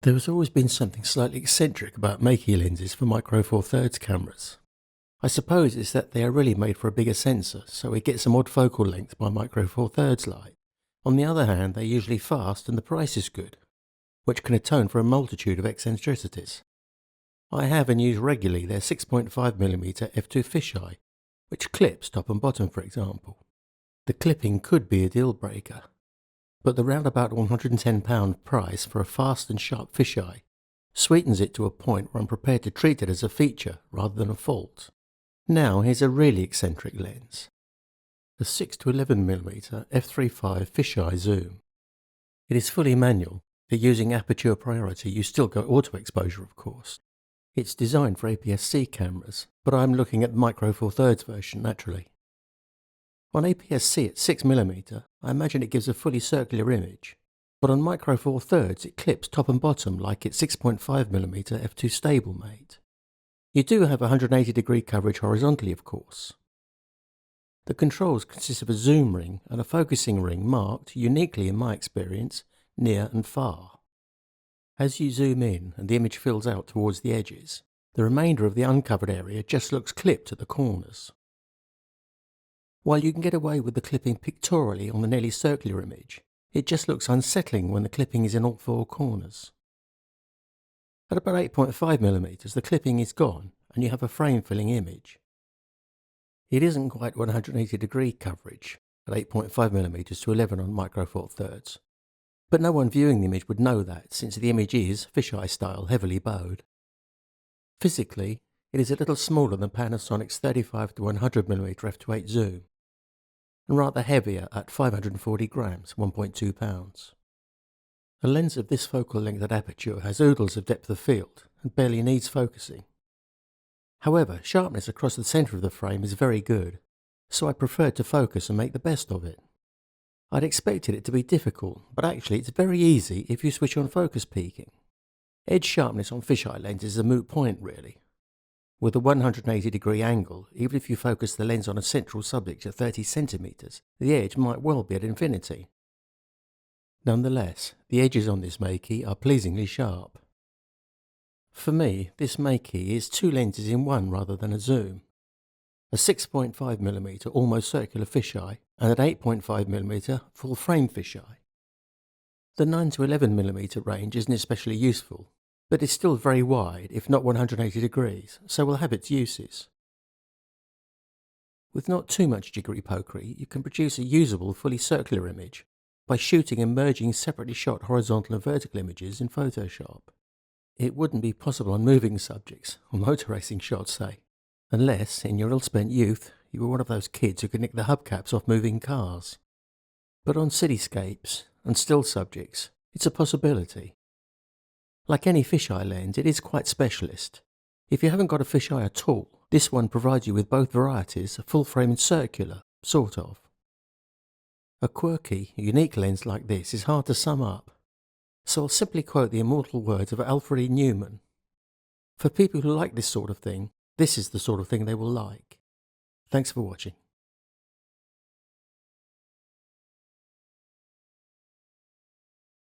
There has always been something slightly eccentric about Meike lenses for Micro Four Thirds cameras. I suppose it's that they are really made for a bigger sensor, so we get some odd focal length by Micro Four Thirds light. On the other hand, they're usually fast and the price is good, which can atone for a multitude of eccentricities. I have and use regularly their 6.5mm f2 fisheye, which clips top and bottom for example. The clipping could be a deal breaker, but the roundabout £110 price for a fast and sharp fisheye sweetens it to a point where I'm prepared to treat it as a feature rather than a fault. Now here's a really eccentric lens. The 6-11mm f3.5 Fisheye Zoom. It is fully manual, but using aperture priority you still go auto exposure of course. It's designed for APS-C cameras, but I'm looking at the Micro Four Thirds version naturally. On APS-C at 6mm, I imagine it gives a fully circular image, but on Micro Four Thirds it clips top and bottom like its 6.5mm f2 stablemate. You do have 180 degree coverage horizontally of course. The controls consist of a zoom ring and a focusing ring marked, uniquely in my experience, near and far. As you zoom in and the image fills out towards the edges, the remainder of the uncovered area just looks clipped at the corners. While you can get away with the clipping pictorially on the nearly circular image, it just looks unsettling when the clipping is in all four corners. At about 8.5mm the clipping is gone and you have a frame-filling image. It isn't quite 180 degree coverage at 8.5mm to 11 on Micro Four Thirds, but no one viewing the image would know that since the image is, fisheye style, heavily bowed. Physically, it is a little smaller than Panasonic's 35-100mm f2.8 zoom, and rather heavier at 540 grams, 1.2 pounds. A lens of this focal length at aperture has oodles of depth of field and barely needs focusing. However, sharpness across the centre of the frame is very good, so I preferred to focus and make the best of it. I'd expected it to be difficult, but actually it's very easy if you switch on focus peaking. Edge sharpness on fisheye lenses is a moot point really. With a 180 degree angle, even if you focus the lens on a central subject at 30cm, the edge might well be at infinity. Nonetheless, the edges on this Meike are pleasingly sharp. For me, this Meike is two lenses in one rather than a zoom. A 6.5mm almost circular fisheye and an 8.5mm full frame fisheye. The 9-11mm range isn't especially useful, but is still very wide if not 180 degrees, so will have its uses. With not too much jiggery pokery, you can produce a usable fully circular image by shooting and merging separately shot horizontal and vertical images in Photoshop. It wouldn't be possible on moving subjects, or motor racing shots say, unless, in your ill-spent youth, you were one of those kids who could nick the hubcaps off moving cars. But on cityscapes and still subjects, it's a possibility. Like any fisheye lens, it is quite specialist. If you haven't got a fisheye at all, this one provides you with both varieties, full frame and circular, sort of. A quirky, unique lens like this is hard to sum up, so I'll simply quote the immortal words of Alfred E. Newman. For people who like this sort of thing, this is the sort of thing they will like. Thanks for watching.